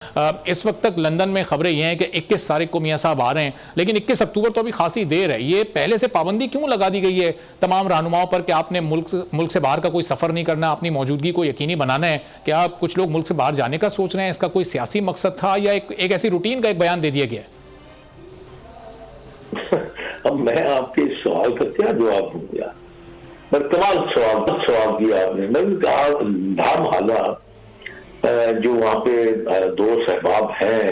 اس وقت تک لندن میں خبریں یہ ہیں کہ 21 تاریخ کو میاں صاحب آ رہے ہیں، لیکن 21 اکتوبر تو ابھی خاصی دیر ہے. یہ پہلے سے پابندی کیوں لگا دی گئی ہے تمام رہنماؤں پر کہ آپ نے ملک سے باہر کا کوئی سفر نہیں کرنا، اپنی موجودگی کو یقینی بنانا ہے؟ کیا کچھ لوگ ملک سے باہر جانے کا سوچ رہے ہیں؟ اس کا کوئی سیاسی مقصد تھا یا ایک ایسی روٹین کا ایک بیان دے دیا گیا ہے؟ اب میں آپ کے سوال کا کیا جواب دوں گا؟ کمال سوال کیا آپ نے. میں نے کہا دھام حالہ جو وہاں پہ دوست احباب ہیں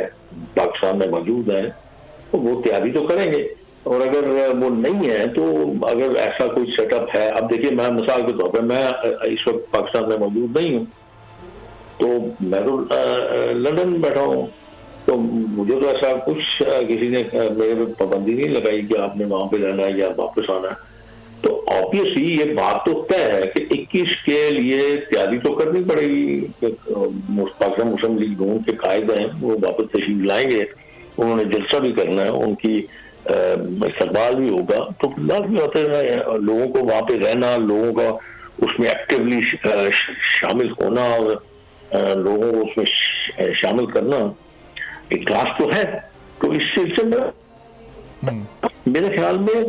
پاکستان میں موجود ہیں وہ تیاری تو کریں گے، اور اگر وہ نہیں ہے تو اگر ایسا کوئی سیٹ اپ ہے. اب دیکھیے میں مثال کے طور پہ میں اس وقت پاکستان میں موجود نہیں ہوں، تو میں تو لندن میں بیٹھا ہوں، تو مجھے تو ایسا کچھ کسی نے میرے پہ پابندی نہیں لگائی کہ آپ نے وہاں پہ رہنا ہے یا واپس آنا ہے. تو آبویسلی یہ بات تو طے ہے کہ 21 کے لیے تیاری تو کرنی پڑے گی. پاکستان مسلم لیگ نون کے قائد ہیں، وہ واپس تشریف لائیں گے، انہوں نے جلسہ بھی کرنا ہے، ان کی استقبال بھی ہوگا. تو لازمی ہوتا ہے لوگوں کو وہاں پہ رہنا، لوگوں کا اس میں ایکٹیولی شامل ہونا اور لوگوں کو اس میں شامل کرنا ایک کلاس تو ہے. تو اس سلسلے میں میرے خیال میں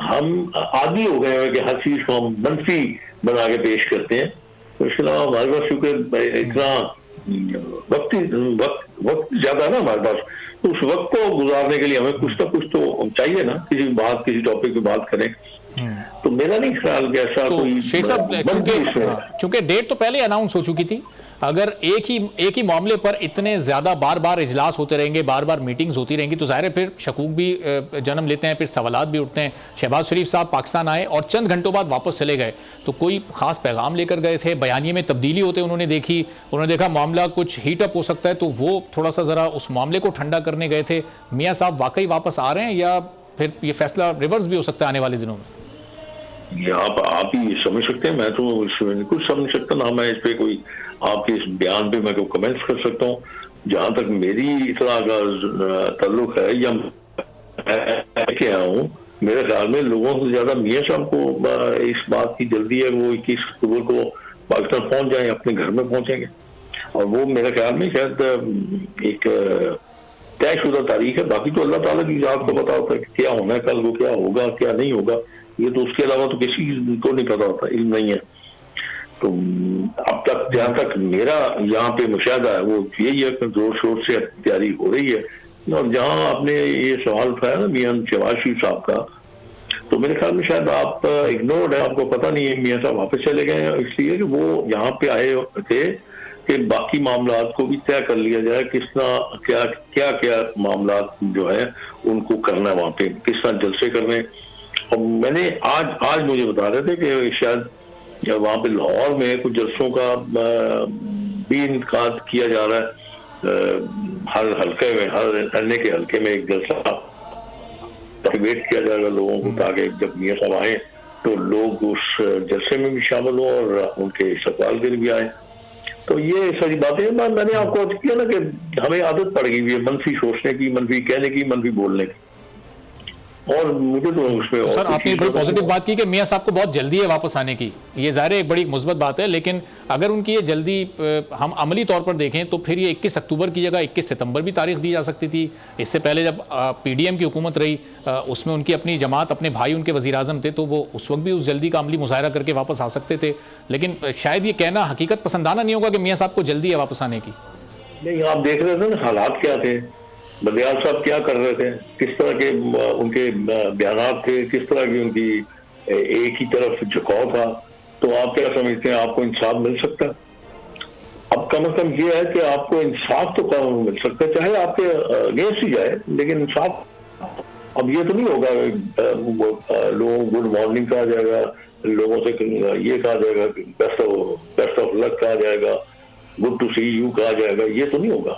ہم عادی ہو گئے ہیں کہ ہر چیز کو ہم منفی بنا کے پیش کرتے ہیں. اس کے علاوہ ہمارے پاس چونکہ اتنا وقت زیادہ ہے نا ہمارے پاس، تو اس وقت کو گزارنے کے لیے ہمیں کچھ نہ کچھ تو چاہیے نا، کسی ٹاپک پہ بات کریں. تو میرا نہیں خیال کہ ایسا کوئی شیخ صاحب چونکہ ڈیٹ تو پہلے اناؤنس ہو چکی تھی، اگر ایک ہی معاملے پر اتنے زیادہ بار اجلاس ہوتے رہیں گے، بار میٹنگز ہوتی رہیں گی، تو ظاہر ہے پھر شکوک بھی جنم لیتے ہیں، پھر سوالات بھی اٹھتے ہیں. شہباز شریف صاحب پاکستان آئے اور چند گھنٹوں بعد واپس چلے گئے، تو کوئی خاص پیغام لے کر گئے تھے؟ بیانیے میں تبدیلی ہوتے انہوں نے دیکھا معاملہ کچھ ہیٹ اپ ہو سکتا ہے، تو وہ تھوڑا سا ذرا اس معاملے کو ٹھنڈا کرنے گئے تھے. میاں صاحب واقعی واپس آ رہے ہیں یا پھر یہ فیصلہ ریورس بھی ہو سکتا ہے آنے والے دنوں میں؟ یہ آپ ہی سمجھ سکتے ہیں، میں تو اس میں کچھ سمجھ سکتا نہ. میں اس پہ کوئی آپ کے اس بیان پہ میں کوئی کمنٹس کر سکتا ہوں. جہاں تک میری اطلاع کا تعلق ہے یا کیا ہوں، میرے خیال میں لوگوں سے زیادہ میاں صاحب کو اس بات کی جلدی ہے. وہ 21 اکتوبر کو پاکستان پہنچ جائیں، اپنے گھر میں پہنچیں گے، اور وہ میرے خیال میں شاید ایک طے شدہ تاریخ ہے. باقی تو اللہ تعالیٰ کی ذات کو پتا ہوتا ہے کہ کیا ہونا ہے کل کو، کیا ہوگا کیا نہیں ہوگا. یہ تو اس کے علاوہ تو کسی کو نہیں پتا ہوتا، علم نہیں ہے. تو اب تک جہاں تک میرا یہاں پہ مشاہدہ ہے وہ یہی ہے کہ زور شور سے تیاری ہو رہی ہے. اور جہاں آپ نے یہ سوال اٹھایا نا میاں شہباز شریف صاحب کا، تو میرے خیال میں شاید آپ اگنورڈ ہے، آپ کو پتہ نہیں ہے. میاں صاحب واپس چلے گئے ہیں اس لیے کہ وہ یہاں پہ آئے تھے کہ باقی معاملات کو بھی طے کر لیا جائے، کس طرح کیا معاملات جو ہے ان کو کرنا ہے، وہاں پہ کس طرح جلسے کرنے. اور میں نے آج مجھے بتا رہے تھے کہ شاید وہاں پہ لاہور میں کچھ جلسوں کا بھی انعقاد کیا جا رہا ہے. ہر حلقے میں، ہر دھرنے کے حلقے میں ایک جلسہ ویٹ کیا جائے گا لوگوں کو، تاکہ جب میاں صاحب آئیں تو لوگ اس جلسے میں بھی شامل ہوں اور ان کے استقبال کے لیے بھی آئیں. تو یہ ساری باتیں میں نے آپ کو عرض کیا نا کہ ہمیں عادت پڑ گئی ہے منفی سوچنے کی، منفی کہنے کی، منفی بولنے کی. اور مجھے تو اس میں سر آپ نے بڑی پازیٹیو بات کی کہ میاں صاحب کو بہت جلدی ہے واپس آنے کی، یہ ظاہر ہے ایک بڑی مثبت بات ہے. لیکن اگر ان کی یہ جلدی ہم عملی طور پر دیکھیں تو پھر یہ 21 اکتوبر کی جگہ 21 ستمبر بھی تاریخ دی جا سکتی تھی. اس سے پہلے جب پی ڈی ایم کی حکومت رہی، اس میں ان کی اپنی جماعت، اپنے بھائی ان کے وزیر اعظم تھے، تو وہ اس وقت بھی اس جلدی کا عملی مظاہرہ کر کے واپس آ سکتے تھے. لیکن شاید یہ کہنا حقیقت پسندانہ نہیں ہوگا کہ میاں صاحب کو جلدی ہے واپس آنے کی. نہیں، آپ دیکھ رہے تھے نا حالات کیا تھے، بدیال صاحب کیا کر رہے تھے، کس طرح کے ان کے بیانات تھے، کس طرح کی ان کی ایک ہی طرف جھکاؤ تھا. تو آپ کیا سمجھتے ہیں آپ کو انصاف مل سکتا؟ اب کم از کم یہ ہے کہ آپ کو انصاف تو کم مل سکتا ہے، چاہے آپ کے اگینسٹ ہی جائے، لیکن انصاف اب یہ تو نہیں ہوگا لوگوں گڈ مارننگ کہا جائے گا، لوگوں سے یہ کہا جائے گا بیسٹ آف لک کہا جائے گا، گڈ ٹو سی یو کہا جائے گا. یہ تو نہیں ہوگا.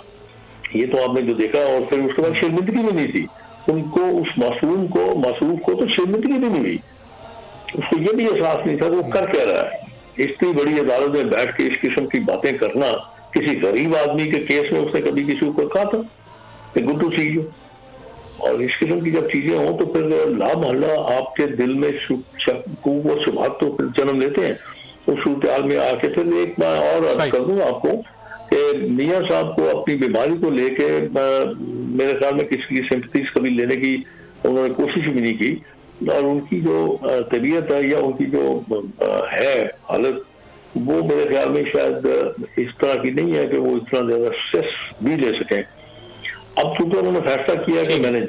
یہ تو آپ نے جو دیکھا، اور پھر اس کے بعد شرمندگی بھی نہیں تھی ان کو، اس معصوم کو تو شرمندگی بھی نہیں ہوئی. اس کو یہ بھی احساس نہیں تھا کہ وہ کر کیا رہا ہے. اتنی بڑی عدالت میں بیٹھ کے اس قسم کی باتیں کرنا، کسی غریب آدمی کے کیس میں اس نے کبھی کسی کو کہا تھا کہ گڈ ٹو سی یو؟ اور اس قسم کی جب چیزیں ہوں تو پھر لا محلہ آپ کے دل میں شک و شبہات تو پھر جنم لیتے ہیں. اس صورتحال میں آ کے پھر ایک بار اور عرض کر دوں آپ کو کہ میاں صاحب کو اپنی بیماری کو لے کے میرے خیال میں کسی کی سمپتیز کبھی لینے کی انہوں نے کوشش بھی نہیں کی، اور ان کی جو طبیعت ہے یا ان کی جو ہے حالت، وہ میرے خیال میں شاید اس طرح کی نہیں ہے کہ وہ اتنا زیادہ اسٹریس بھی لے سکیں۔ اب چونکہ انہوں نے فیصلہ کیا کہ میں نے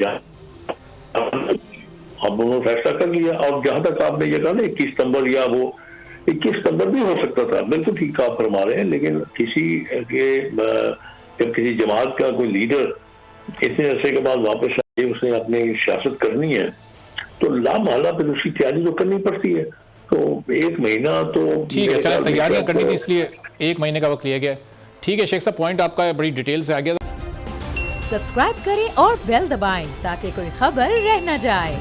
اب انہوں نے فیصلہ کر لیا، اور جہاں تک آپ نے یہ کہا نا 21 ستمبر، یا وہ 21 ستمبر بھی ہو سکتا تھا، بالکل ٹھیک آپ فرما رہے ہیں، لیکن کسی کے جب کسی جماعت کا کوئی لیڈر اتنے عرصے کے بعد واپس آئے، اس نے اپنی سیاست کرنی ہے، تو لامحالہ پھر اس کی تیاری تو کرنی پڑتی ہے۔ تو 1 مہینہ تو ٹھیک ہے، چلیں تیاریاں کرنی تھی، اس لیے 1 مہینے کا وقت لیا گیا ہے۔ ٹھیک ہے شیخ صاحب، پوائنٹ آپ کا بڑی ڈیٹیل سے آ گیا۔ سبسکرائب کریں اور بیل دبائیں تاکہ کوئی خبر رہ نہ جائے۔